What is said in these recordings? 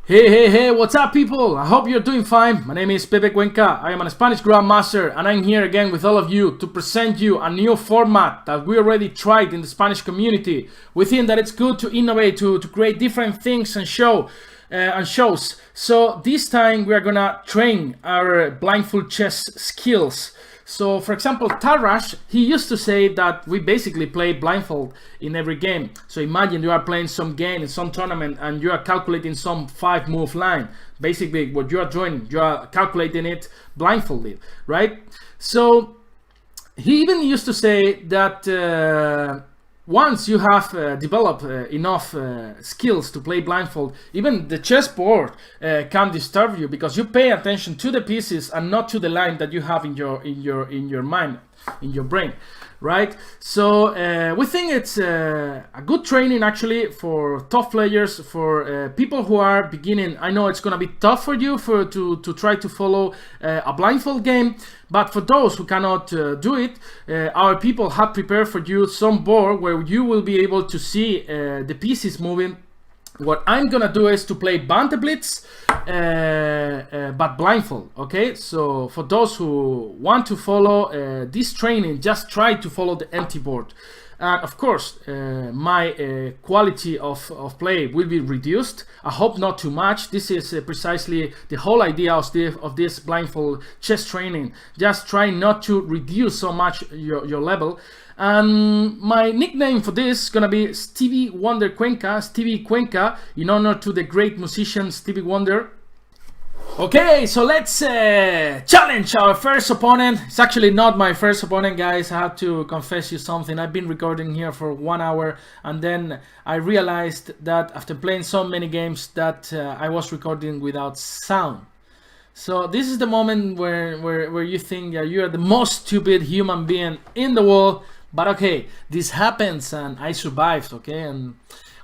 Hey, what's up, people? I hope you're doing fine. My name is Pepe Cuenca. I am a Spanish Grandmaster, and I'm here again with all of you to present you a new format that we already tried in the Spanish community. We think that it's good to innovate, to create different things and shows. So this time we are gonna train our blindfold chess skills. So, for example, Tarash, he used to say that we basically play blindfold in every game. So imagine you are playing some game in some tournament and you are calculating some 5-move line. Basically, what you are doing, you are calculating it blindfolded, right? So he even used to say that once you have developed enough skills to play blindfold, even the chessboard can disturb you because you pay attention to the pieces and not to the line that you have in your mind, in your brain, right? So we think it's a good training actually for top players, for people who are beginning. I know it's gonna be tough for you to try to follow a blindfold game, but for those who cannot do it, our people have prepared for you some board where you will be able to see the pieces moving. What I'm gonna do is to play Banter Blitz, but blindfold, okay? So for those who want to follow this training, just try to follow the empty board. Of course, my quality of play will be reduced. I hope not too much. This is precisely the whole idea of this blindfold chess training. Just try not to reduce so much your level. And my nickname for this is gonna be Stevie Wonder Cuenca, Stevie Cuenca, in honor to the great musician Stevie Wonder. Okay, so let's challenge our first opponent. It's actually not my first opponent, guys. I have to confess you something. I've been recording here for 1 hour, and then I realized that after playing so many games that I was recording without sound. So this is the moment where you think you are the most stupid human being in the world. But okay, this happens and I survived, okay? And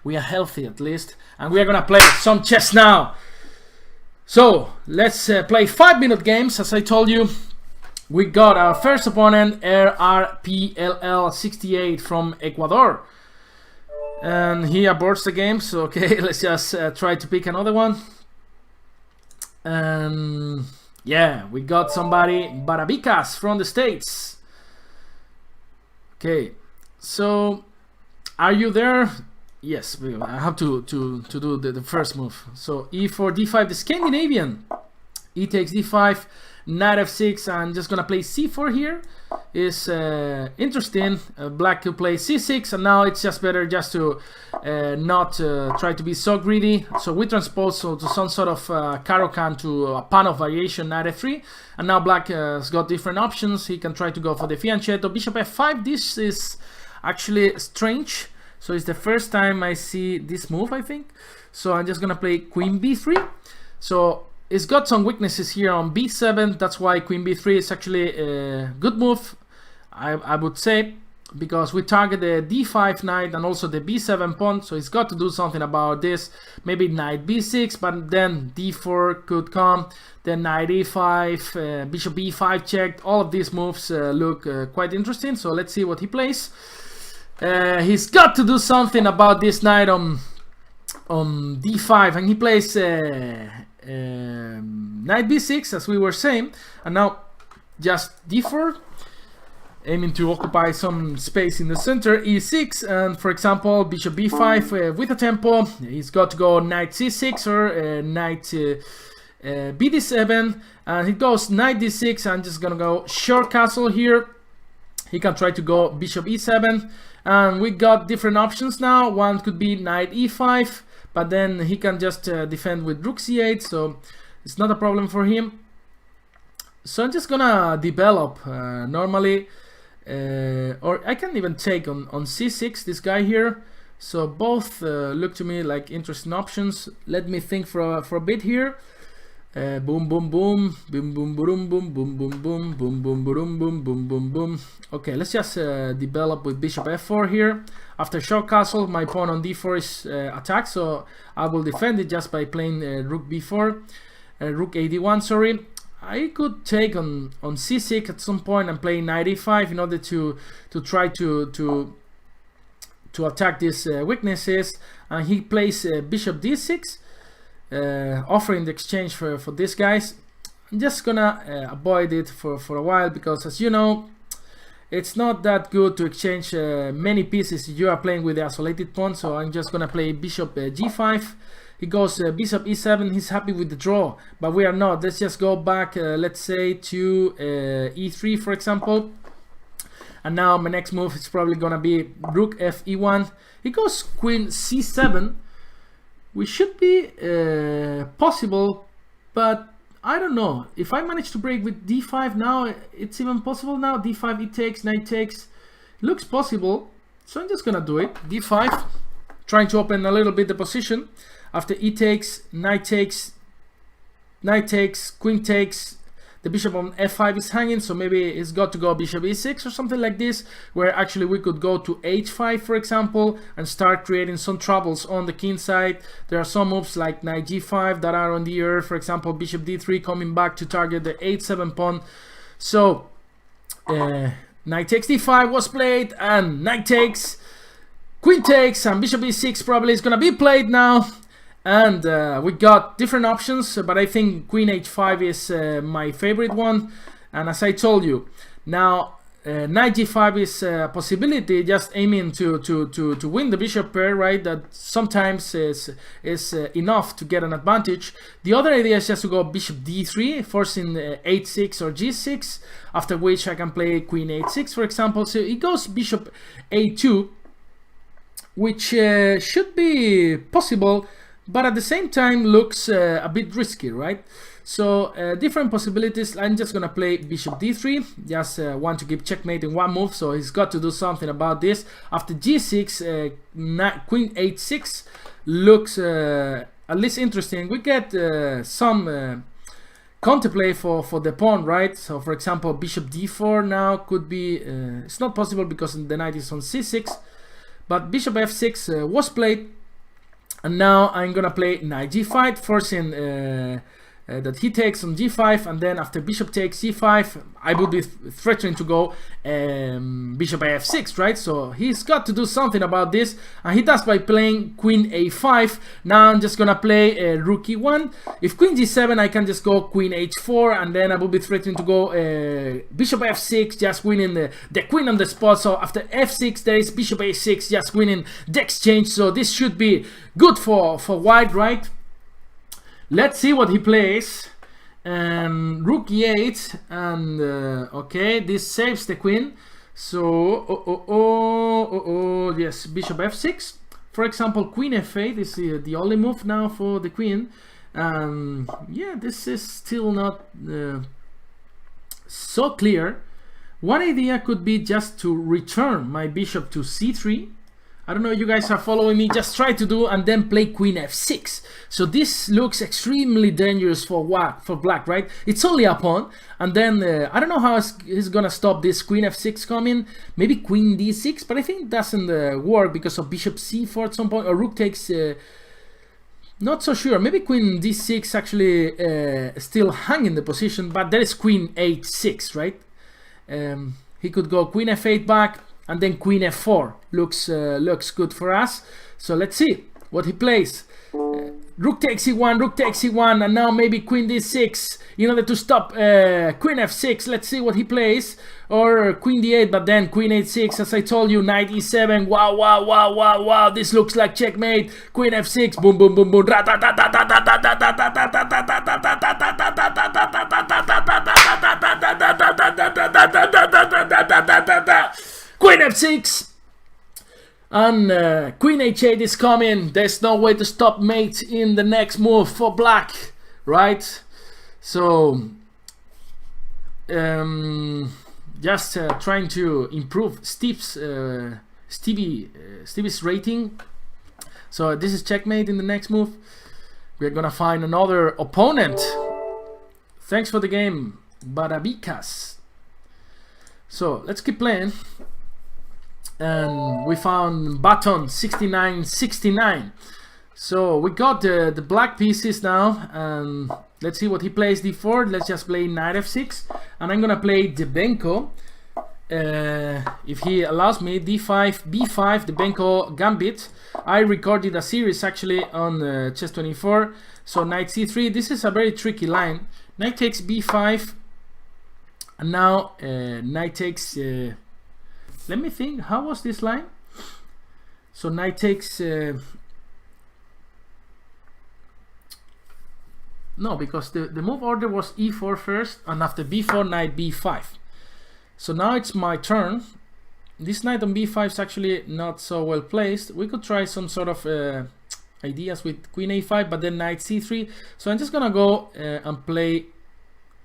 we are healthy at least. And we are gonna play some chess now. So let's play 5-minute games. As I told you, we got our first opponent, RRPLL68 from Ecuador. And he aborts the game, so okay, let's just try to pick another one. And yeah, we got somebody, Barabicas from the States. Okay, so are you there? Yes, I have to do the first move. So e4, d5, the Scandinavian. E takes d5, knight f6. I'm just gonna play c4 here. Is interesting. Black could play c6, and now it's just better just to not try to be so greedy. So we transpose to some sort of Caro-Kann to a pan of variation, knight f3, and now black has got different options. He can try to go for the fianchetto, bishop f5. This is actually strange. So it's the first time I see this move, I think. So I'm just gonna play queen b3. So it's got some weaknesses here on b7. That's why queen b3 is actually a good move, I would say, because we target the d5 knight and also the b7 pawn. So it's got to do something about this. Maybe knight b6, but then d4 could come. Then knight e5, bishop b5 checked. All of these moves look quite interesting. So let's see what he plays. He's got to do something about this knight on d5, and he plays knight b6, as we were saying, and now just d4, aiming to occupy some space in the center. E6, and for example bishop b5 with a tempo. He's got to go knight c6 or knight bd7, and he goes knight d6. I'm just gonna go short castle here. He can try to go bishop e7, and we got different options now. One could be knight e5, but then he can just defend with rook c8, so it's not a problem for him. So I'm just gonna develop normally, or I can even take on c6 this guy here. So both look to me like interesting options. Let me think for a bit here. Boom, boom, boom, boom, boom, boom, boom, boom, boom, boom, boom, boom, boom, boom, boom, boom, boom. Okay, let's just develop with bishop f4 here. After short castle, my pawn on d4 is attacked, so I will defend it just by playing rook b4, rook ad1. Sorry, I could take on c6 at some point and play knight e5 in order to try to attack these weaknesses. And he plays bishop d6. offering the exchange for these guys. I'm just gonna avoid it for a while, because as you know, it's not that good to exchange many pieces if you are playing with the isolated pawn. So I'm just gonna play bishop g5. He goes bishop e7. He's happy with the draw, but we are not. Let's just go back, let's say, to e3, for example. And now my next move is probably gonna be rook f e1. He goes queen c7, which should be possible, but I don't know. If I manage to break with d5 now, it's even possible now. d5, e takes, knight takes. Looks possible, so I'm just gonna do it. d5, trying to open a little bit the position. After e takes, knight takes, queen takes. The bishop on f5 is hanging, so maybe it's got to go bishop e6 or something like this, where actually we could go to h5, for example, and start creating some troubles on the king side. There are some moves like knight g5 that are on the air, for example, bishop d3 coming back to target the h7 pawn. So knight takes d5 was played, and knight takes, queen takes, and bishop e6 probably is gonna be played now. And we got different options, but I think queen h5 is my favorite one. And as I told you, now knight g5 is a possibility, just aiming to win the bishop pair, right? That sometimes is enough to get an advantage. The other idea is just to go bishop d3, forcing h6 or g6, after which I can play queen h6, for example. So it goes bishop a2, which should be possible, but at the same time looks a bit risky, right? So different possibilities. I'm just gonna play bishop d3, just want to give checkmate in one move, so he's got to do something about this. After g6, queen h6 looks at least interesting. We get some counterplay for the pawn, right? So for example, bishop d4 now could be, it's not possible because the knight is on c6, but bishop f6 was played. And now I'm gonna play knight g5, forcing that he takes on g5, and then after bishop takes c5, I would be threatening to go bishop f6, right? So he's got to do something about this, and he does by playing queen a5. Now I'm just gonna play rook e1. If queen g7, I can just go queen h4, and then I will be threatening to go bishop f6, just winning the queen on the spot. So after f6, there is bishop a6, just winning the exchange. So this should be good for white, right? Let's see what he plays. Rook e8, and okay, this saves the queen. So yes, bishop f6. For example, queen f8 is the only move now for the queen. Yeah, this is still not so clear. One idea could be just to return my bishop to c3. I don't know if you guys are following me. Just try to do, and then play queen f6. So this looks extremely dangerous for black, right? It's only a pawn, and then I don't know how he's gonna stop this queen f6 coming. Maybe queen d6, but I think it doesn't work because of bishop c4 at some point, or rook takes. Not so sure. Maybe queen d6 actually still hanging the position, but there is queen h6, right? He could go queen f8 back, and then queen f4 looks good for us. So let's see what he plays. Rook takes e1, rook takes e1, and now maybe queen d6 in order to stop queen f6. Let's see what he plays. Or queen d8, but then queen h6, as I told you, knight e7. Wow, wow, wow, wow, wow. This looks like checkmate. Queen f6, boom, boom, boom, boom. Queen f6, and queen h8 is coming. There's no way to stop mate in the next move for black, right? So just trying to improve Stevie's rating. So this is checkmate in the next move. We're gonna find another opponent. Thanks for the game, Barabicas. So let's keep playing. And we found button 6969. So we got the black pieces now, and let's see what he plays. d4. Let's just play knight f6, and I'm gonna play Debenko. if he allows me, d5, b5, the Benko gambit. I recorded a series actually on chess24. So knight c3, this is a very tricky line. Knight takes b5, and now knight takes, let me think, how was this line? So knight takes, no, because the move order was e4 first, and after b4, knight b5. So now it's my turn. This knight on b5 is actually not so well placed. We could try some sort of ideas with queen a5, but then knight c3. So I'm just gonna go and play.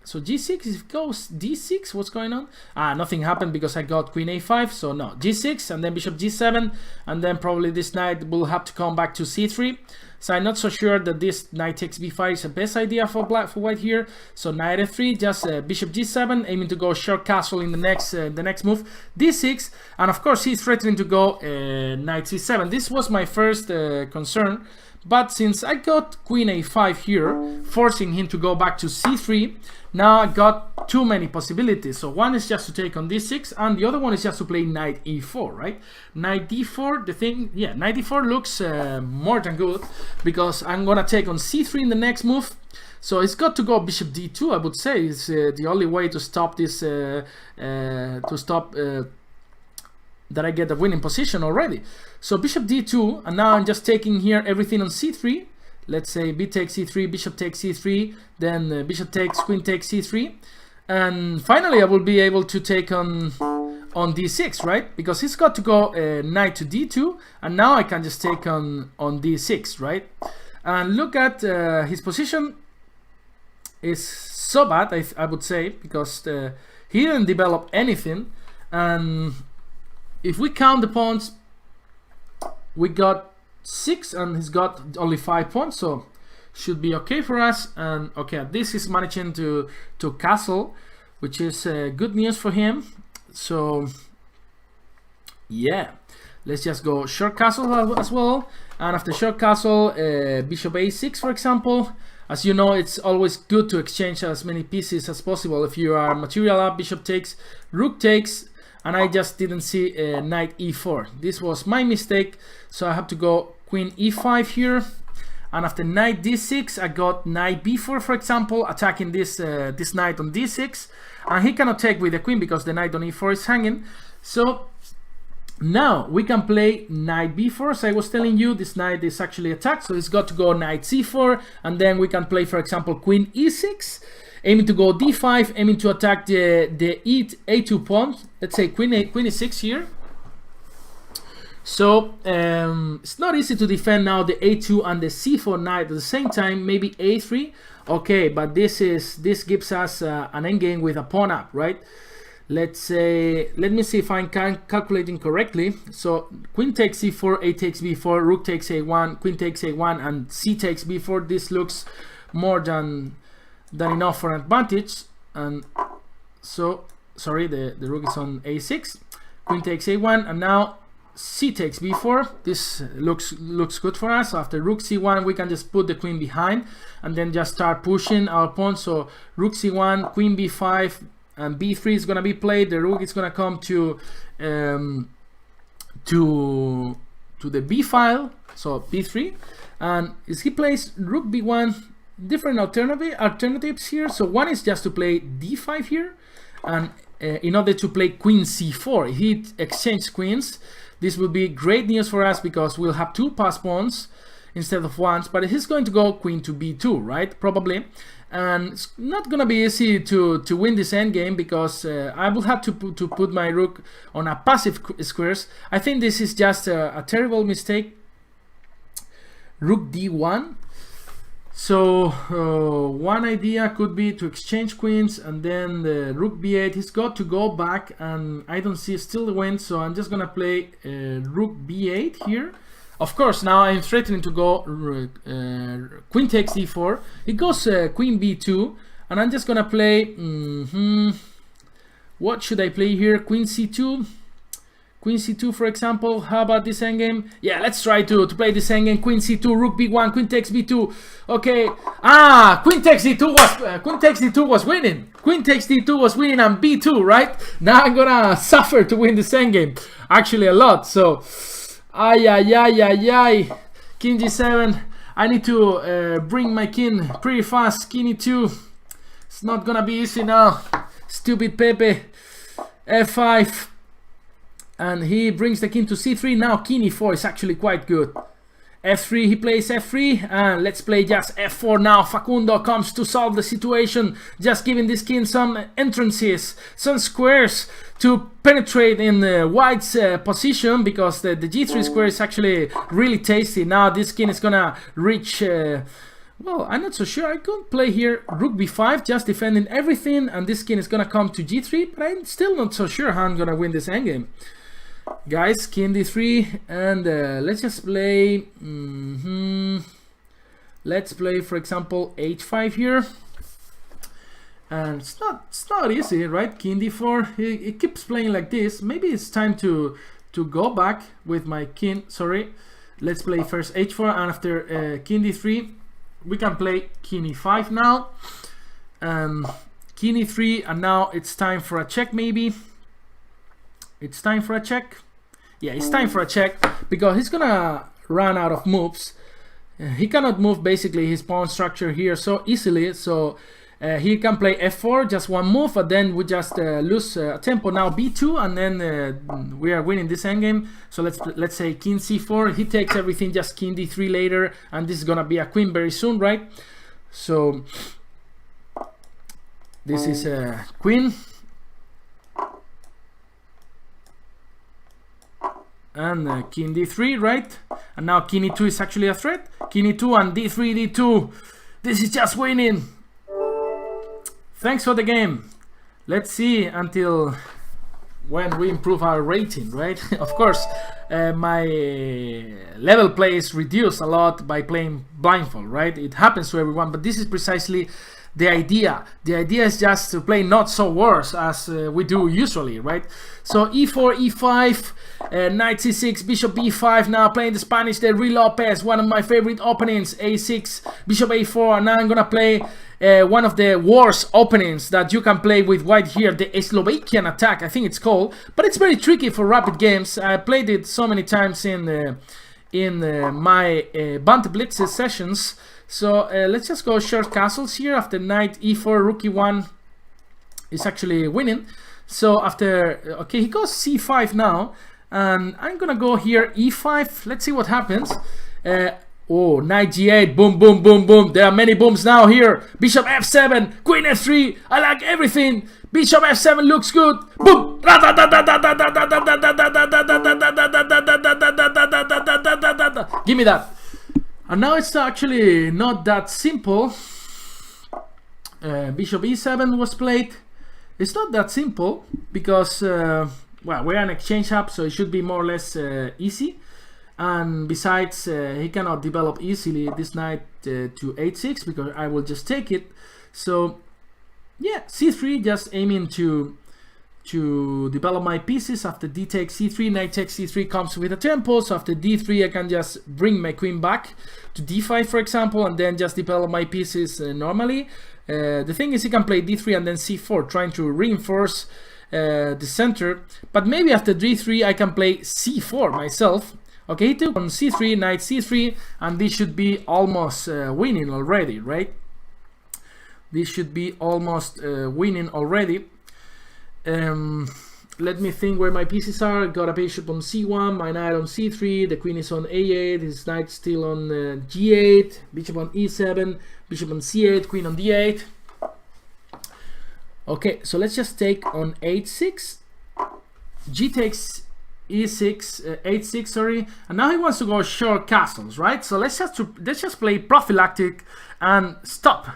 So g6, if it goes d6, what's going on? Nothing happened because I got queen a5, so no, g6, and then bishop g7, and then probably this knight will have to come back to c3. So I'm not so sure that this knight takes b5 is the best idea for white here. So knight f3, just bishop g7, aiming to go short castle in the next move, d6, and of course he's threatening to go knight c7. This was my first concern, but since I got queen a5 here, forcing him to go back to c3, now I got too many possibilities. So one is just to take on d6, and the other one is just to play knight e4, right? Knight d4, the thing, yeah, knight d4 looks more than good, because I'm gonna take on c3 in the next move. So it's got to go bishop d2, I would say. It's the only way to stop this, that I get the winning position already. So bishop d2, and now I'm just taking here everything on c3. Let's say b takes c3, bishop takes c3, then bishop takes, queen takes c3, and finally I will be able to take on d6, right? Because he's got to go knight to d2, and now I can just take on d6, right? And look at his position is so bad, I would say, because he didn't develop anything, and if we count the pawns, we got 6 and he's got only 5 pawns, so should be okay for us. And okay, this is managing to castle, which is good news for him. So yeah, let's just go short castle as well. And after short castle, bishop a6, for example. As you know, it's always good to exchange as many pieces as possible. If you are material up, bishop takes, rook takes, and I just didn't see knight e4. This was my mistake, so I have to go queen e5 here, and after knight d6 I got knight b4, for example, attacking this this knight on d6, and he cannot take with the queen because the knight on e4 is hanging. So now we can play knight b4. As I was telling you, this knight is actually attacked, so it's got to go knight c4, and then we can play, for example, queen e6, aiming to go d5, aiming to attack the a2 pawn. Let's say queen e6 here. So it's not easy to defend now the a2 and the c4 knight at the same time. Maybe a3, okay, but this gives us an endgame with a pawn up, right? Let's say, let me see if I'm calculating correctly. So queen takes c4, a takes b4, rook takes a1, queen takes a1, and c takes b4. This looks more than enough for an advantage. And so, sorry, the rook is on a6, queen takes a1, and now c takes b4. This looks good for us. After rook c1, we can just put the queen behind and then just start pushing our pawn. So rook c1, queen b5, and b3 is gonna be played. The rook is gonna come to the b file, so b3, and if he plays rook b1, different alternatives here. So one is just to play d5 here, and in order to play queen c4, if he exchanges queens, this will be great news for us because we'll have 2 pass pawns instead of ones. But he's going to go queen to b2, right? Probably. And it's not gonna be easy to win this endgame because I will have to put my rook on a passive squares. I think this is just a terrible mistake. Rook d1. So one idea could be to exchange queens, and then the rook b8. He's got to go back, and I don't see still the win. So I'm just gonna play rook b8 here. Of course, now I'm threatening to go queen takes d4. It goes queen b2, and I'm just gonna play. What should I play here? Queen c2, Queen c2, for example. How about this endgame? Yeah, let's try to play this endgame. Queen c2, rook b1, queen takes b2. Okay. Ah, queen takes d2 was winning. Queen takes d2 was winning and b2, right? Now I'm gonna suffer to win this endgame. Actually, a lot. So, king g7. I need to bring my king pretty fast. King e2. It's not gonna be easy now. Stupid Pepe. f5. And he brings the king to c3. Now king e4 is actually quite good. f3, he plays f3. And let's play just f4 now. Facundo comes to solve the situation. Just giving this king some entrances, some squares to penetrate in white's position, because the g3 square is actually really tasty. Now this king is gonna reach... well, I'm not so sure. I could play here rook b5, just defending everything, and this king is gonna come to g3, but I'm still not so sure how I'm gonna win this endgame. Guys, king d3, and let's just play... let's play, for example, h5 here. And it's not easy, right? King d4, he keeps playing like this. Maybe it's time to go back with my king. Sorry. Let's play first h4, and after king d3, we can play king e5 now. King e3, and now it's time for a check, maybe. It's time for a check. Yeah, it's time for a check, because he's gonna run out of moves. He cannot move basically his pawn structure here so easily, so he can play f4, just one move, but then we just lose tempo. Now b2, and then we are winning this endgame. So let's say king c4, he takes everything, just king d3 later, and this is gonna be a queen very soon, right? So this is a queen. And king d3, right? And now king e2 is actually a threat. King e2 and d3, d2. This is just winning. Thanks for the game. Let's see until when we improve our rating, right? Of course, my level play is reduced a lot by playing blindfold, right? It happens to everyone, but this is precisely the idea. The idea is just to play not so worse as we do usually, right? So e4, e5, knight c6, bishop b5. Now playing the Spanish, the Rui Lopez, one of my favorite openings. a6, bishop a4, and now I'm gonna play one of the worst openings that you can play with white here, the Slovakian attack, I think it's called, but it's very tricky for rapid games. I played it so many times in my Banter Blitz sessions. So let's just go short castles here. After knight e4, rook e1 is actually winning. So after, okay, he goes c5 now, and I'm gonna go here e5. Let's see what happens. Oh, knight g8, boom, boom, boom, boom. There are many booms now here. Bishop f7, queen f3. I like everything. Bishop f7 looks good. Boom. Give me that. And now it's actually not that simple. Bishop e7 was played. It's not that simple because, well, we're an exchange hub, so it should be more or less easy. And besides, he cannot develop easily this knight to h6 because I will just take it. So, yeah, c3, just aiming to develop my pieces. After d takes c3, knight takes c3 comes with a tempo. So after d3, I can just bring my queen back to d5, for example, and then just develop my pieces normally. The thing is, he can play d3 and then c4, trying to reinforce the center. But maybe after d3, I can play c4 myself. Okay, he took on c3, knight c3, and this should be almost winning already, right? This should be almost winning already. Let me think where my pieces are. Got a bishop on c1, my knight on c3, the queen is on a8, his knight still on g8, bishop on e7, bishop on c8, queen on d8. Okay, so let's just take on h6, g takes e6, h6, sorry, and now he wants to go short castles, right? So let's just play prophylactic and stop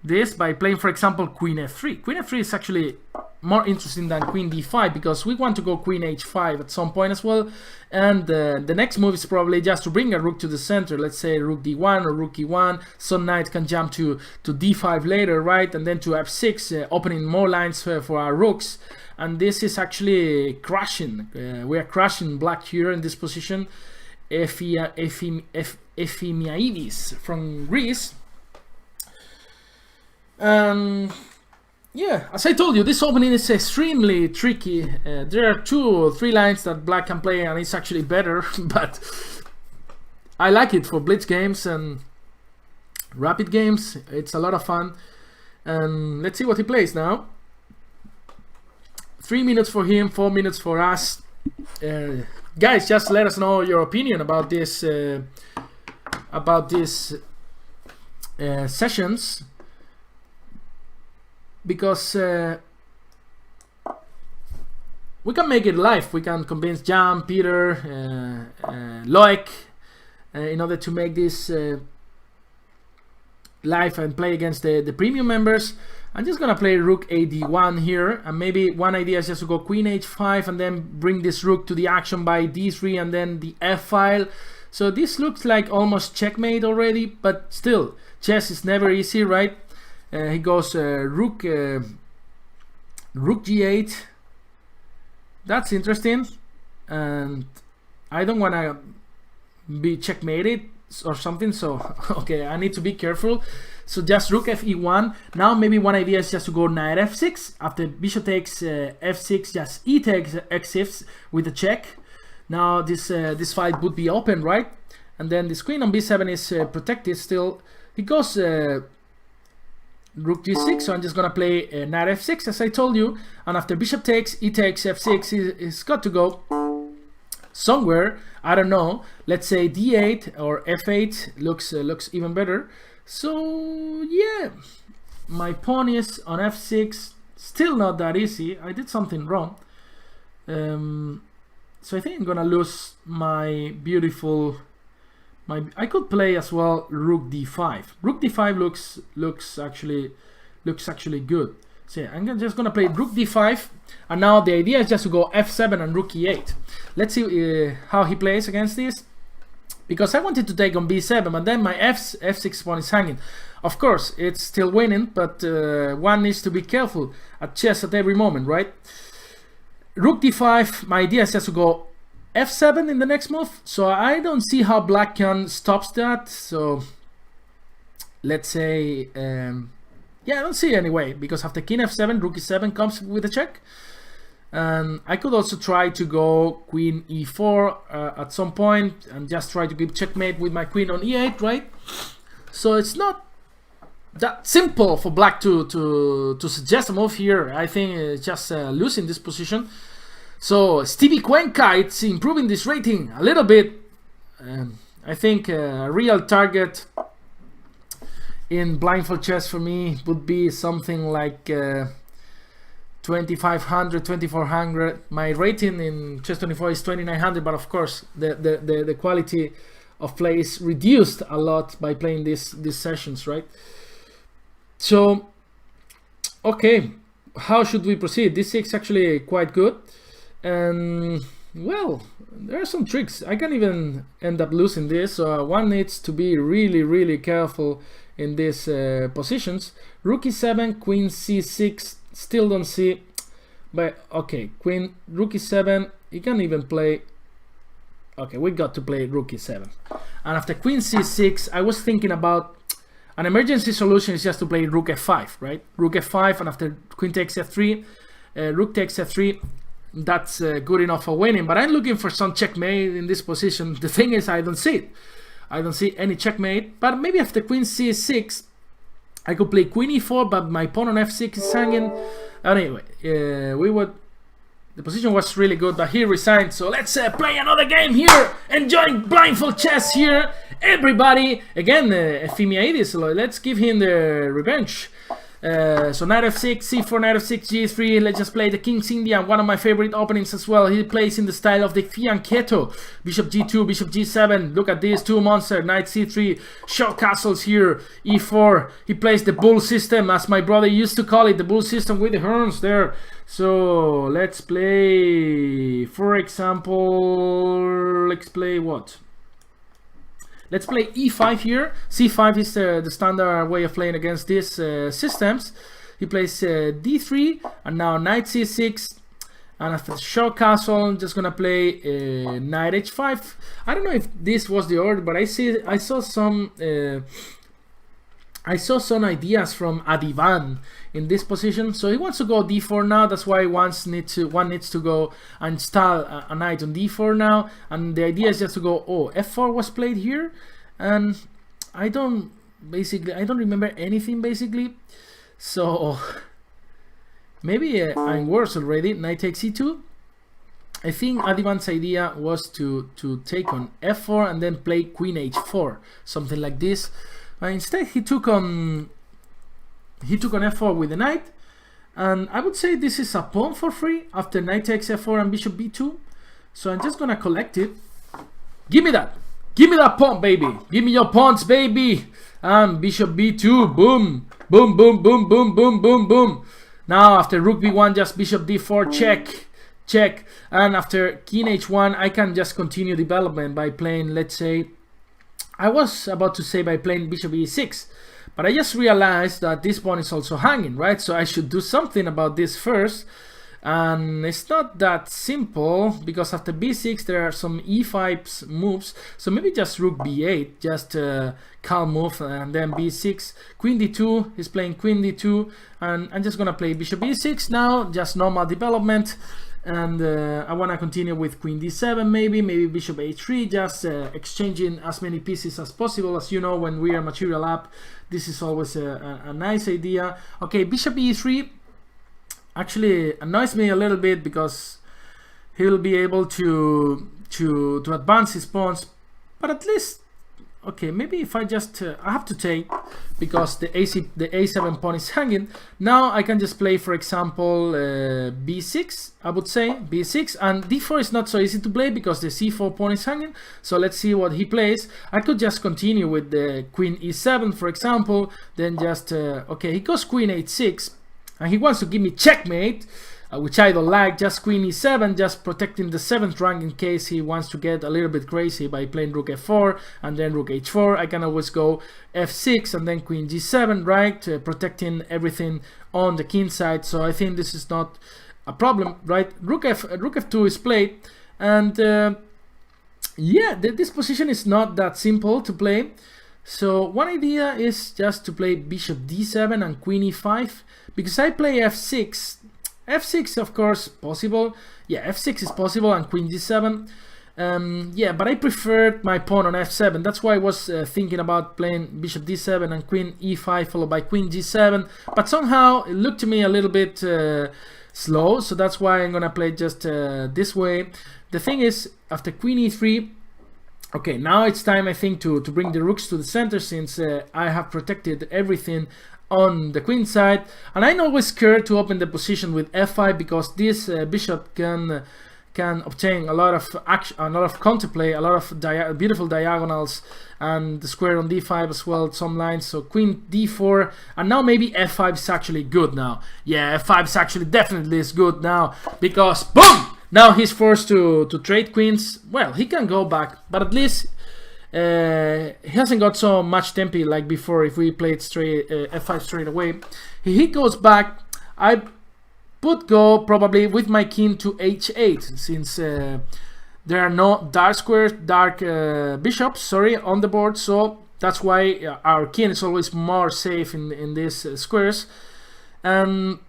this by playing, for example, queen f3. Queen f3 is actually more interesting than queen d5 because we want to go queen h5 at some point as well, and the next move is probably just to bring a rook to the center. Let's say rook d1 or rook e1, so knight can jump to d5 later, right? And then to f6, opening more lines for our rooks. and this is actually crashing. We are crashing black here in this position. Efimiaidis from Greece. Yeah, as I told you, this opening is extremely tricky. There are 2 or 3 lines that black can play, and it's actually better, but I like it for blitz games and rapid games. It's a lot of fun. And let's see what he plays now. 3 minutes for him, 4 minutes for us. Guys, just let us know your opinion about this sessions, because we can make it live. We can convince Jan, Peter, Loic in order to make this live and play against the premium members. I'm just gonna play rook ad1 here, and maybe one idea is just to go queen h5 and then bring this rook to the action by d3 and then the f file. So this looks like almost checkmate already, but still, chess is never easy, right? He goes rook g8. That's interesting, and I don't want to be checkmated or something, so okay, I need to be careful. So just rook fe1. Now maybe one idea is just to go knight f6. After bishop takes f6, just e takes x6 with a check. Now this fight would be open, right? And then this queen on b7 is protected still. He goes rook g6, so I'm just gonna play knight f6 as I told you. And after bishop takes, e takes f6, he's got to go somewhere. I don't know. Let's say d8 or f8 looks even better. So yeah, my pawn is on f6. Still not that easy. I did something wrong. So I think I'm gonna lose my beautiful. I could play as well rook d5. Rook d5 looks actually good. So yeah, I'm just gonna play rook d5, and now the idea is just to go f7 and rook e8. Let's see how he plays against this, because I wanted to take on b7, but then my f6 pawn is hanging. Of course, it's still winning, but one needs to be careful at chess at every moment, right? Rook d5. My idea is just to go f7 in the next move, so I don't see how black can stop that. So let's say yeah, I don't see any way, because after king f7, rook e7 comes with a check. And I could also try to go queen e4 at some point and just try to give checkmate with my queen on e8, right? So it's not that simple for black to suggest a move here. I think it's just losing this position. So Stevie Cuenca, it's improving this rating a little bit. I think a real target in blindfold chess for me would be something like 2500, 2400. My rating in chess24 is 2900, but of course the quality of play is reduced a lot by playing these sessions, right? So okay, how should we proceed? This is actually quite good, and well, there are some tricks. I can even end up losing this, so one needs to be really careful in these positions. Rook e7, queen c6, still don't see, but okay, queen, rook e7, you can even play. Okay, we got to play rook e7, and after queen c6, I was thinking about an emergency solution is just to play rook f5, right? Rook f5, and after queen takes f3, rook takes f3. That's good enough for winning, but I'm looking for some checkmate in this position. The thing is, I don't see it. I don't see any checkmate, but maybe after queen c6, I could play queen e4, but my pawn on f6 is hanging. Anyway, the position was really good, but he resigned. So let's play another game here. Enjoying blindfold chess here, everybody. Again, Efimiaidis, let's give him the revenge. So knight f6, c4, knight f6, g3. Let's just play the King's India, one of my favorite openings as well. He plays in the style of the fianchetto. Bishop g2, bishop g7. Look at these two monsters. Knight c3, short castles here. e4. He plays the bull system, as my brother used to call it, the bull system with the horns there. So let's play, for example, let's play what? Let's play e5 here. c5 is the standard way of playing against these systems. He plays d3, and now knight c6. And after short castle, I'm just gonna play knight h5. I don't know if this was the order, but I saw some ideas from Adivan in this position. So he wants to go d4 now. That's why one needs to go and install a knight on d4 now. And the idea is just to go, oh, f4 was played here, and I don't remember anything basically. So maybe I'm worse already. Knight takes e2. I think Adivan's idea was to take on f4 and then play queen h4, something like this. Instead, he took on f4 with the knight, and I would say this is a pawn for free after knight takes f4 and bishop b2. So I'm just gonna collect it. Give me that pawn, baby. Give me your pawns, baby. And bishop b2. Boom, boom, boom, boom, boom, boom, boom, boom. Now after rook b1, just bishop d4, check, check. And after king h1, I can just continue development by playing, let's say, I was about to say by playing bishop e6, but I just realized that this pawn is also hanging, right? So I should do something about this first, and it's not that simple because after b6 there are some e5 moves. So maybe just rook b8, just calm move, and then b6, queen d2. He's playing queen d2, and I'm just gonna play bishop e6 now, just normal development. And I want to continue with queen d7, maybe bishop h3, just exchanging as many pieces as possible. As you know, when we are material up, this is always a nice idea. Okay, bishop e3 actually annoys me a little bit because he will be able to advance his pawns, but at least, okay, maybe if I just I have to take because the a7 pawn is hanging. Now I can just play, for example, b6. I would say b6, and d4 is not so easy to play because the c4 pawn is hanging. So let's see what he plays. I could just continue with the queen e7, for example, then just okay, he goes queen h6, and he wants to give me checkmate, which I don't like. Just queen e7, just protecting the 7th rank in case he wants to get a little bit crazy by playing rook f4 and then rook h4. I can always go f6 and then queen g7, right, protecting everything on the king side. So I think this is not a problem, right? Rook f2 is played, and yeah, this position is not that simple to play. So one idea is just to play bishop d7 and queen e5, because I play f6. f6 of course possible, yeah, f6 is possible, and queen g7. Yeah, but I preferred my pawn on f7. That's why I was thinking about playing bishop d7 and queen e5 followed by queen g7, but somehow it looked to me a little bit slow, so that's why I'm gonna play just this way. The thing is, after queen e3, okay, now it's time, I think, to bring the rooks to the center, since I have protected everything on the queen side, and I'm always scared to open the position with f5 because this bishop can obtain a lot of action, a lot of counterplay, a lot of beautiful diagonals, and the square on d5 as well, some lines. So queen d4, and now maybe f5 is actually good now. Yeah, f5 is actually definitely is good now, because boom, now he's forced to trade queens. Well, he can go back, but at least he hasn't got so much tempi like before. If we played straight f5 straight away, he goes back. I would go probably with my king to h8, since there are no dark bishops, sorry, on the board. So that's why our king is always more safe in these squares. And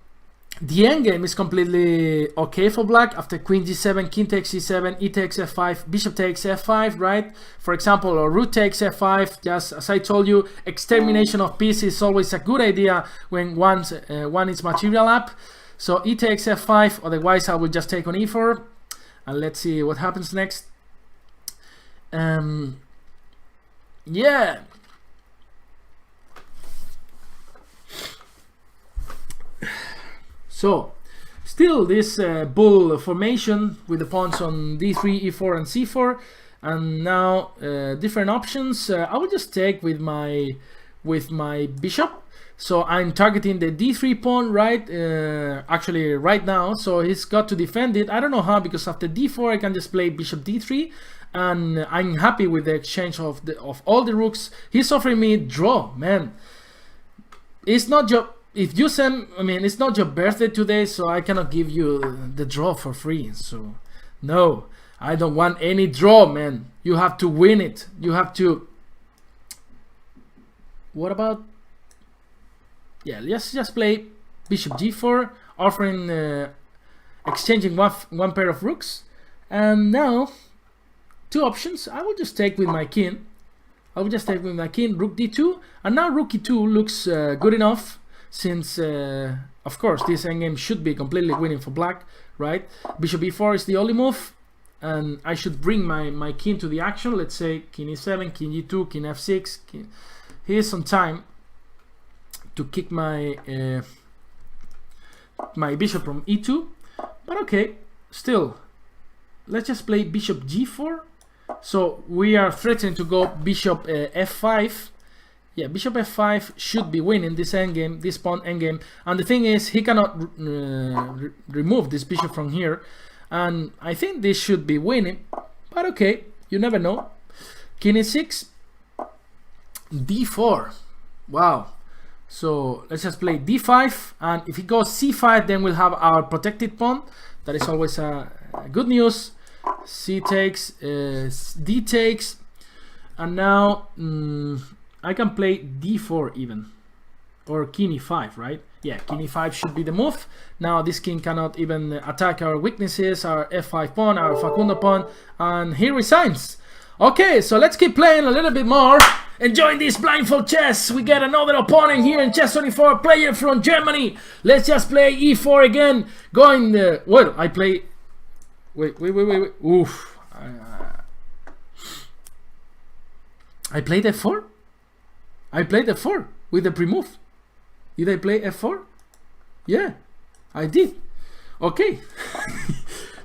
the endgame is completely okay for black. After queen g7, king takes c7, e takes f5, bishop takes f5, right? For example, or rook takes f5. Just as I told you, extermination of pieces is always a good idea when one is material up. So e takes f5, otherwise I will just take on e4. And let's see what happens next. Yeah. So, still this bull formation with the pawns on d3, e4, and c4, and now different options. I will just take with my bishop. So I'm targeting the d3 pawn, right? Actually, right now. So he's got to defend it. I don't know how, because after d4 I can just play bishop d3, and I'm happy with the exchange of all the rooks. He's offering me draw, man. It's not if you send, I mean, it's not your birthday today, so I cannot give you the draw for free. So no, I don't want any draw, man. You have to win it. You have to. What about? Yeah, let's just play bishop g4, offering exchanging one pair of rooks, and now two options. I will just take with my king. I will just take with my king, rook d2, and now rook e2 looks good enough, since of course this endgame should be completely winning for black, right? Bishop e4 is the only move, and I should bring my king to the action. Let's say king e7, king e2, king f6. He is on time to kick my my bishop from e2, but okay, still, let's just play bishop g4. So we are threatening to go bishop f5. Yeah, bishop f5 should be winning this endgame, this pawn endgame. And the thing is, he cannot remove this bishop from here. And I think this should be winning. But okay, you never know. King e6, d4. Wow. So let's just play d5. And if he goes c5, then we'll have our protected pawn. That is always good news. C takes, D takes, and now I can play D4 even, or king E5, right? Yeah, king E5 should be the move. Now this king cannot even attack our weaknesses, our F5 pawn, our Facundo pawn, and he resigns. Okay, so let's keep playing a little bit more. Enjoying this blindfold chess. We get another opponent here in Chess24, player from Germany. Let's just play E4 again. Going the, well, I play. Wait. Oof. I played f4? I played f4 with the pre-move. Did I play f4? Yeah, I did. Okay.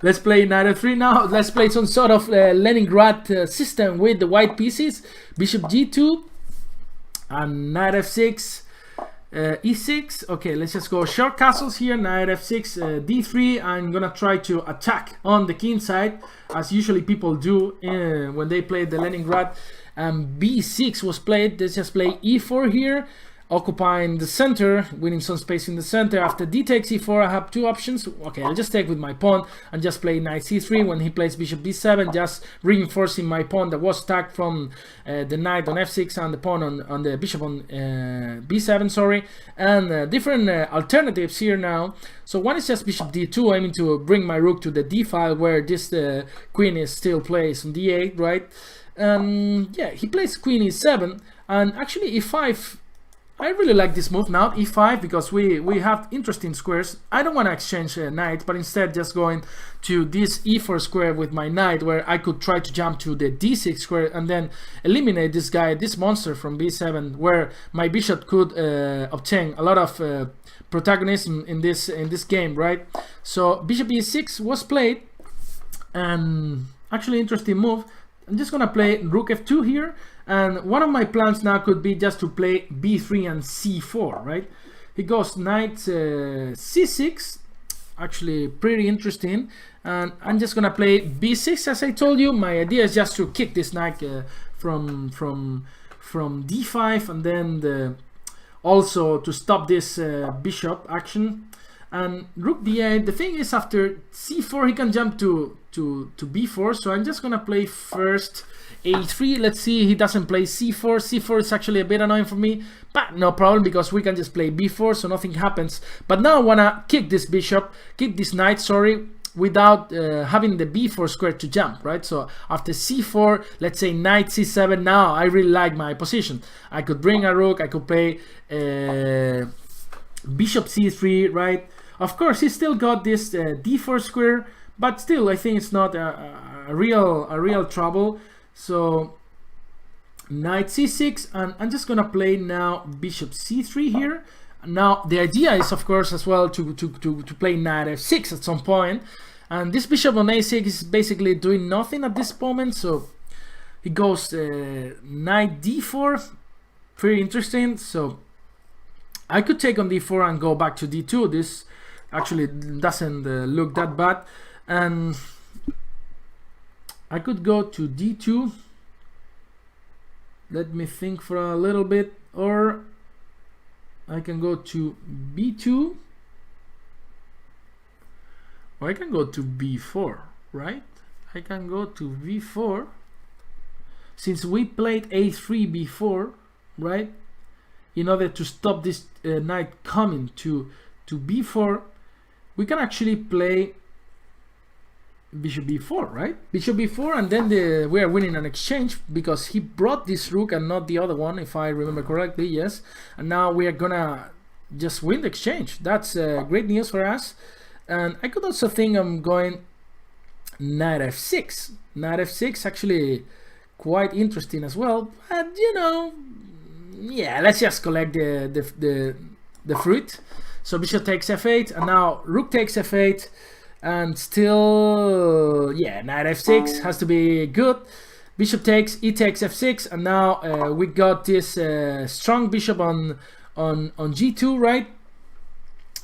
Let's play knight f3 now. Let's play some sort of Leningrad system with the white pieces. Bishop g2 and knight f6. E6. Okay, let's just go short castles here. Knight f6, d3. I'm gonna try to attack on the king side, as usually people do when they play the Leningrad. B6 was played. Let's just play e4 here, occupying the center, winning some space in the center. After d takes e4, I have two options. Okay, I'll just take with my pawn and just play knight c3. When he plays bishop b7, just reinforcing my pawn that was tagged from the knight on f6 and the pawn on the bishop on b7, sorry. And different alternatives here now. So one is just bishop d2, aiming to bring my rook to the d file, where this queen is still placed on d8, right? Yeah, he plays queen e7, and actually e5. I really like this move now, e5, because we have interesting squares. I don't want to exchange knight, but instead just going to this e4 square with my knight, where I could try to jump to the d6 square and then eliminate this guy, this monster from b7, where my bishop could obtain a lot of protagonism in this game, right? So bishop e6 was played, and actually interesting move. I'm just gonna play rook f2 here, and one of my plans now could be just to play b3 and c4, right? He goes knight c6, actually pretty interesting, and I'm just gonna play b6. As I told you, my idea is just to kick this knight from d5, and then also to stop this bishop action. And rook d8. The thing is, after c4 he can jump to b4, so I'm just gonna play first a3. Let's see, he doesn't play c4. c4 is actually a bit annoying for me, but no problem, because we can just play b4, so nothing happens. But now I wanna kick this bishop, kick this knight, sorry, without having the b4 square to jump, right? So after c4, let's say knight c7. Now I really like my position. I could bring a rook, I could play bishop c3, right? Of course, he still got this d4 square, but still, I think it's not a real trouble. So knight c6, and I'm just gonna play now bishop c3 here. Now the idea is, of course, as well to play knight f6 at some point, and this bishop on a6 is basically doing nothing at this moment. So he goes knight d4, pretty interesting. So I could take on d4 and go back to d2. This actually doesn't look that bad, and I could go to d2. Let me think for a little bit, or I can go to b2, or I can go to b4, right? I can go to b4. Since we played a3 before, right? In order to stop this knight coming to b4, we can actually play bishop b4, right? Bishop b4, and then we are winning an exchange because he brought this rook and not the other one, if I remember correctly. Yes, and now we are gonna just win the exchange. That's great news for us. And I could also think I'm going knight f6. Knight f6 actually quite interesting as well, but you know, yeah, let's just collect the fruit. So bishop takes f8, and now rook takes f8, and still, yeah, knight f6 has to be good. Bishop takes, e takes f6, and now we got this strong bishop on g2, right?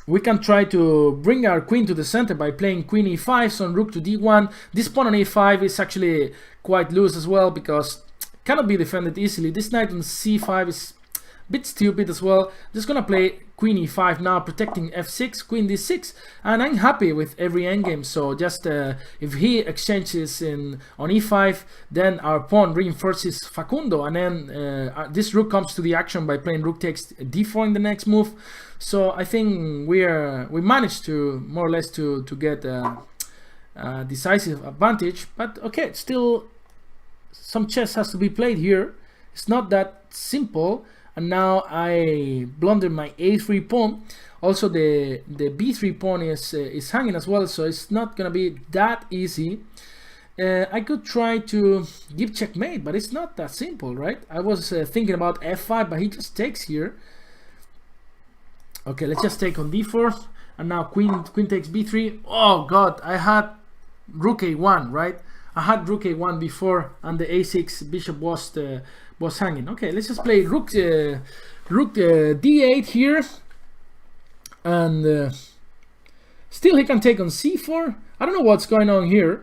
We can try to bring our queen to the center by playing queen e5, so on rook to d1. This pawn on e5 is actually quite loose as well because cannot be defended easily. This knight on c5 is a bit stupid as well. Just gonna play queen e5 now, protecting f6, queen d6, and I'm happy with every endgame. So just if he exchanges on e5, then our pawn reinforces Facundo, and then this rook comes to the action by playing rook takes d4 in the next move. So I think we managed to more or less to get a decisive advantage. But okay, still some chess has to be played here. It's not that simple. And now I blundered my a3 pawn. Also the b3 pawn is hanging as well, so it's not gonna be that easy. I could try to give checkmate, but it's not that simple, right? I was thinking about f5, but he just takes here. Okay, let's just take on d4, and now queen takes b3. Oh god, I had rook a1, right? I had rook a1 before, and the a6 bishop was hanging. Okay, let's just play rook d8 here, and still he can take on c4. I don't know what's going on here.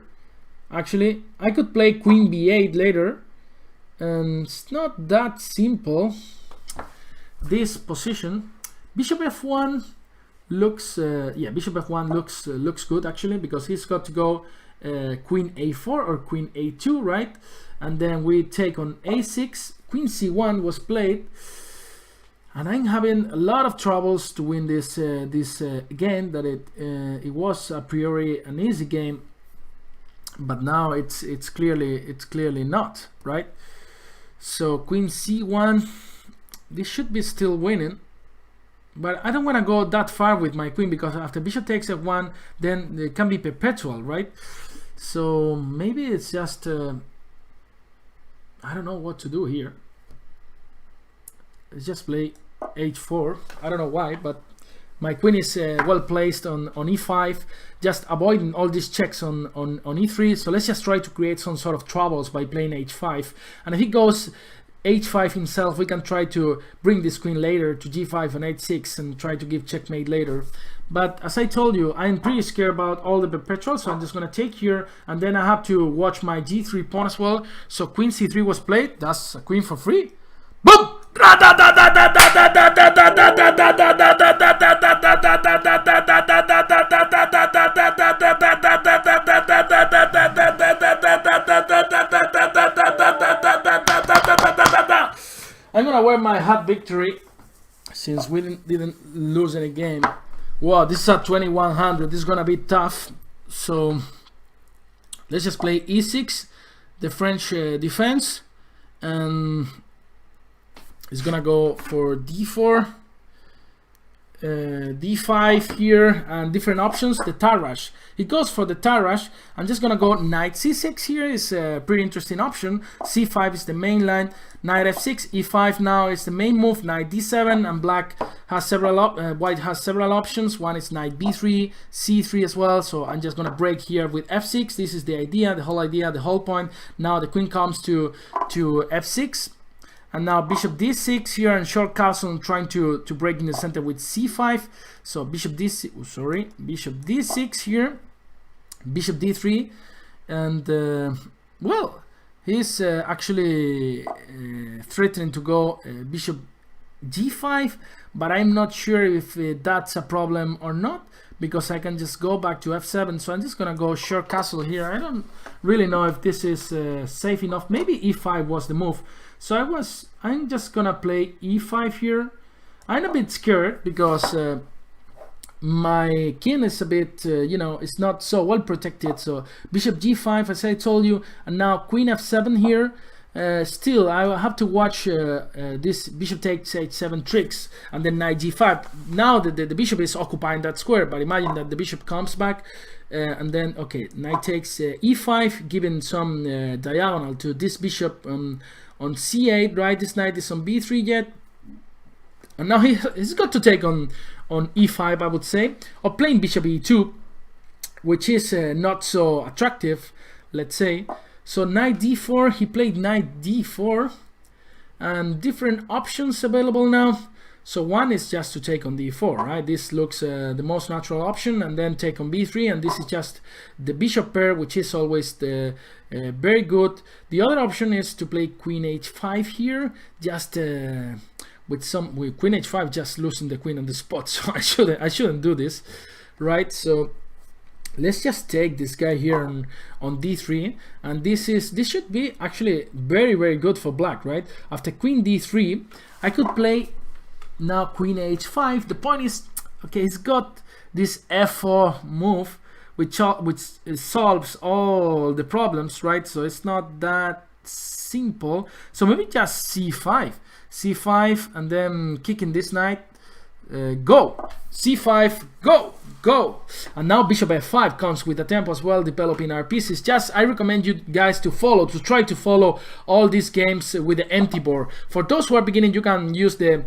Actually, I could play queen b8 later, and it's not that simple, this position. Bishop f1 looks yeah, bishop f1 looks good actually, because he's got to go queen a4 or queen a2, right? And then we take on a6. Queen c1 was played, and I'm having a lot of troubles to win this game. That it was a priori an easy game, but now it's clearly not, right? So queen c1, this should be still winning, but I don't want to go that far with my queen, because after bishop takes f1, then it can be perpetual, right? So maybe it's just I don't know what to do here. Let's just play h4. I don't know why, but my queen is well placed on e5, just avoiding all these checks on e3. So let's just try to create some sort of troubles by playing h5. And if he goes h5 himself, we can try to bring this queen later to g5 and h6 and try to give checkmate later. But as I told you, I'm pretty scared about all the perpetuals, so I'm just gonna take here, and then I have to watch my g3 pawn as well. So queen c3 was played. That's a queen for free. Boom! I'm gonna wear my hat victory since we didn't lose any game. Wow, this is at 2100. This is gonna be tough. So let's just play e6, the French defense, and it's gonna go for d4, d5 here, and different options. The Tarrasch, he goes for the Tarrasch. I'm just gonna go knight c6 here. Is a pretty interesting option. c5 is the main line. Knight f6, e5 now is the main move. Knight d7, and black has several white has several options. One is knight b3, c3 as well. So I'm just gonna break here with f6. This is the idea, the whole point. Now the queen comes to f6. And now bishop d6 here, and short castle trying to break in the center with c5. So bishop d6, sorry, bishop d6 here, bishop d3, and well, he's actually threatening to go bishop g5, but I'm not sure if that's a problem or not, because I can just go back to f7. So I'm just gonna go short castle here. I don't really know if this is safe enough. Maybe e5 was the move. So I'm just gonna play e5 here. I'm a bit scared because my king is a bit, you know, it's not so well protected. So bishop g5, as I told you, and now queen f7 here. Still, I will have to watch this bishop takes h7 tricks, and then knight g5. Now the bishop is occupying that square, but imagine that the bishop comes back, and then, okay, knight takes e5, giving some diagonal to this bishop on c8, right? This knight is on b3 yet, and now he's got to take on e5, I would say, or playing bishop e2, which is not so attractive, let's say. So knight d4, he played knight d4, and different options available now. So one is just to take on d4, right? This looks the most natural option, and then take on b3, and this is just the bishop pair, which is always the very good. The other option is to play queen h5 here, just with queen h5, just losing the queen on the spot. So I shouldn't do this, right? So let's just take this guy here on d3, and this should be actually very, very good for black, right? After queen d3, I could play now queen h5. The point is, okay, he's got this f4 move, which solves all the problems, right? So it's not that simple. So maybe just c5, and then kicking this knight. Go c5, go, and now bishop f5 comes with a tempo as well, developing our pieces. Just I recommend you guys to try to follow all these games with the empty board. For those who are beginning, you can use the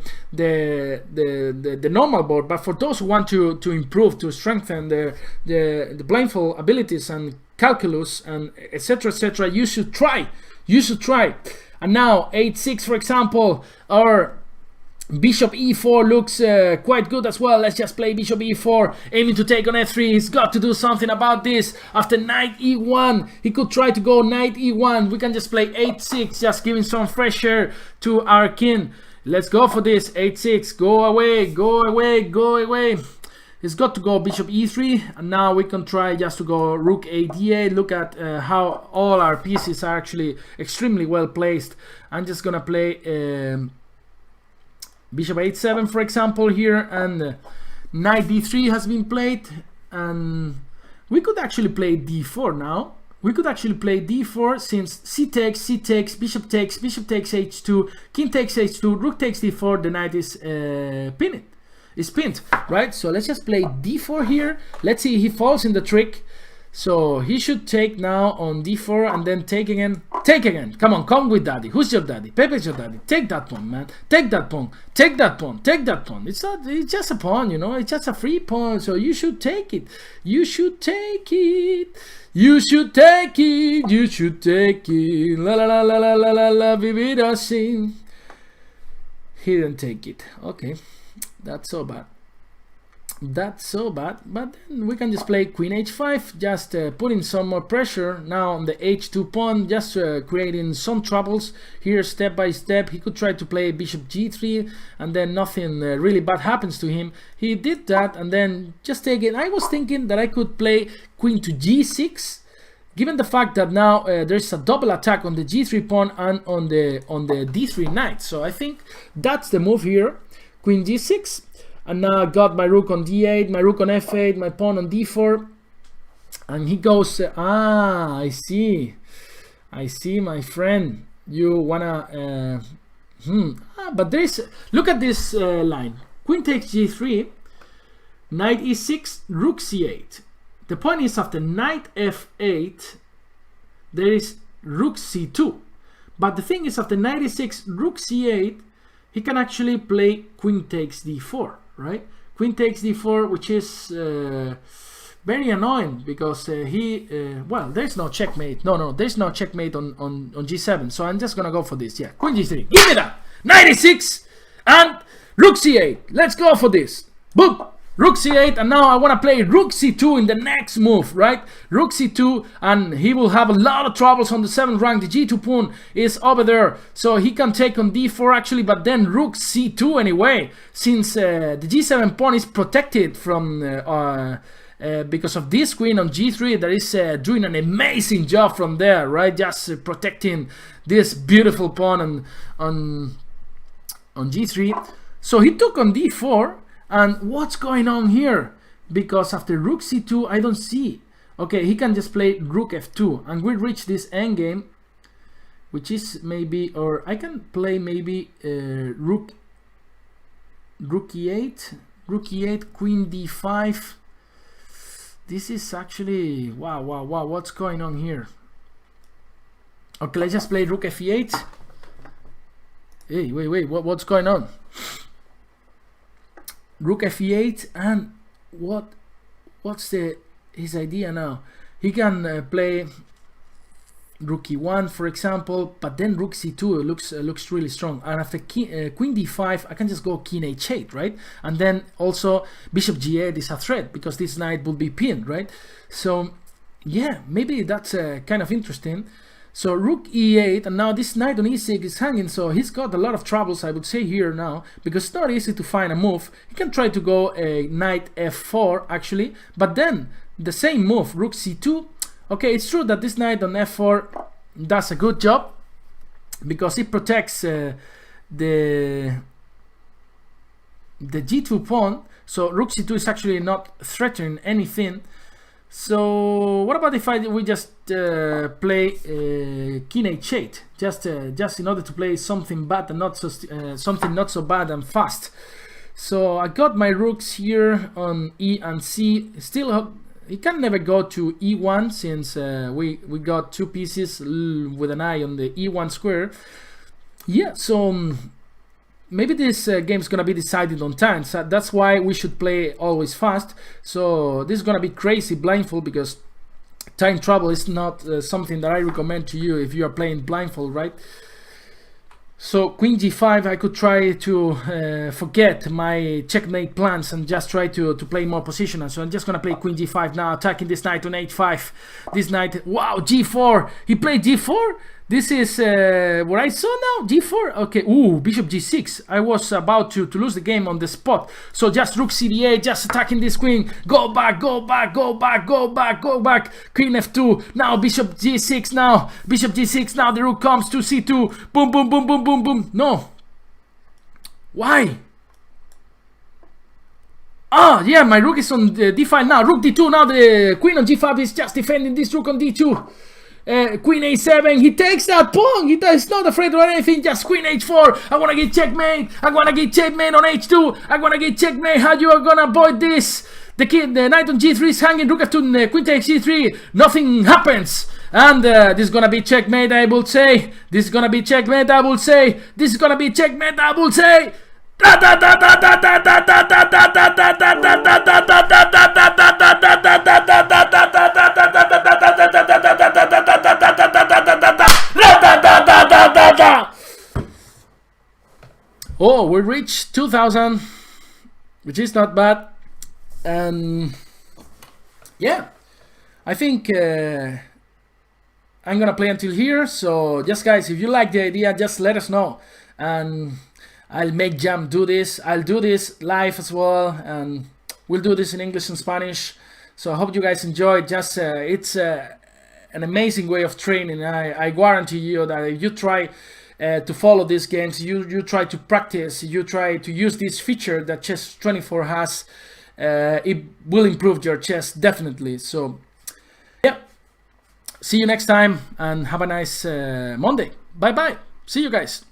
normal board, but for those who want to improve, to strengthen the blindfold abilities and calculus and etc., you should try. And now h6, for example, or bishop e4 looks quite good as well. Let's just play bishop e4, aiming to take on f3. He's got to do something about this. After knight e1, he could try to go knight e1. We can just play h6, just giving some fresh air to our king. Let's go for this. h6, go away. He's got to go bishop e3, and now we can try just to go rook a d8. Look at how all our pieces are actually extremely well placed. I'm just gonna play bishop h7, for example, here, and knight d3 has been played, and we could actually play d4 now. We could actually play d4, since c takes, bishop takes h2, king takes h2, rook takes d4, the knight is pinned, right? So let's just play d4 here. Let's see if he falls in the trick. So he should take now on d4, and then take again. Come on, come with daddy. Who's your daddy? Pepe's your daddy. Take that pawn, man. Take that pawn. It's just a pawn, you know. It's just a free pawn. So you should take it. You should take it. La la la la la la la la. Vivida sing. He didn't take it. Okay, that's so bad. But then we can just play queen h5, just putting some more pressure now on the h2 pawn, just creating some troubles here step by step. He could try to play bishop g3, and then nothing really bad happens to him. He did that, and then just take it. I was thinking that I could play queen to g6, given the fact that now there's a double attack on the g3 pawn and on the d3 knight. So I think that's the move here, queen g6. And now I got my rook on d8, my rook on f8, my pawn on d4, and he goes, I see, my friend, you wanna, but there's, look at this line, queen takes g3, knight e6, rook c8. The point is, after knight f8, there is rook c2, but the thing is, after knight e6, rook c8, he can actually play queen takes d4. Right, queen takes d4, which is very annoying, because well, there's no checkmate. No, there's no checkmate on g7. So I'm just gonna go for this. Yeah, queen g3. Give me that. Knight e6 and rook c8. Let's go for this. Boom. Rook c8, and now I want to play rook c2 in the next move, right? Rook c2, and he will have a lot of troubles on the 7th rank. The g2 pawn is over there, so he can take on d4 actually, but then rook c2 anyway, since the g7 pawn is protected from because of this queen on g3 that is doing an amazing job from there, right? Just protecting this beautiful pawn on g3. So he took on d4. And what's going on here? Because after rook c2, I don't see. Okay, he can just play rook f2, and we reach this endgame, which is maybe, or I can play maybe rook e8, queen d5. This is actually wow. What's going on here? Okay, let's just play rook f8. Hey, wait, what's going on? Rook f8, and what's his idea now? He can play rook e1, for example, but then rook c2 looks really strong. And after queen d5, I can just go king h8, right? And then also bishop g8 is a threat because this knight will be pinned, right? So yeah, maybe that's kind of interesting. So rook e8, and now this knight on e6 is hanging, so he's got a lot of troubles, I would say, here now, because it's not easy to find a move. He can try to go a knight f4 actually, but then the same move, rook c2. Okay, it's true that this knight on f4 does a good job because it protects the g2 pawn, so rook c2 is actually not threatening anything. So what about if we just play king h8, just in order to play something bad and not so something not so bad and fast. So I got my rooks here on e and c. Still, he can never go to e1 since we got two pieces with an eye on the e1 square. Yeah, so maybe this game is gonna be decided on time, so that's why we should play always fast. So this is gonna be crazy blindfold, because time trouble is not something that I recommend to you if you are playing blindfold, right? So queen g5, I could try to forget my checkmate plans and just try to play more position. And so I'm just gonna play queen g5 now, attacking this knight on h5. This knight, wow, g4, he played g4. This is what I saw now, g4. Okay, ooh, bishop g6. I was about to lose the game on the spot. So just rook cd8, just attacking this queen. Go back, go back, go back, go back, go back. Queen f2. Now bishop g6 now. Bishop g6 now. The rook comes to c2. Boom, boom, boom, boom, boom, boom. No. Why? Ah, yeah, my rook is on d5 now. Rook d2 now. The queen on g5 is just defending this rook on d2. Queen a7, he takes that pawn, he's not afraid of anything, just queen h4, I wanna get checkmate, I wanna get checkmate on h2, I wanna get checkmate. How you are gonna avoid this? The knight on g3 is hanging, rook f2, queen takes g3, nothing happens, and this is gonna be checkmate, I will say, this is gonna be checkmate, I will say, this is gonna be checkmate, I will say. Oh, we reached 2000, which is not bad. And yeah, I think I'm gonna play until here. So just guys, if you like the idea, just let us know, and I'll make Jam do this. I'll do this live as well, and we'll do this in English and Spanish. So I hope you guys enjoy. Just it's an amazing way of training. I guarantee you that if you try to follow these games, you try to practice, you try to use this feature that Chess24 has, it will improve your chess definitely. So yeah, see you next time, and have a nice Monday. Bye bye. See you guys.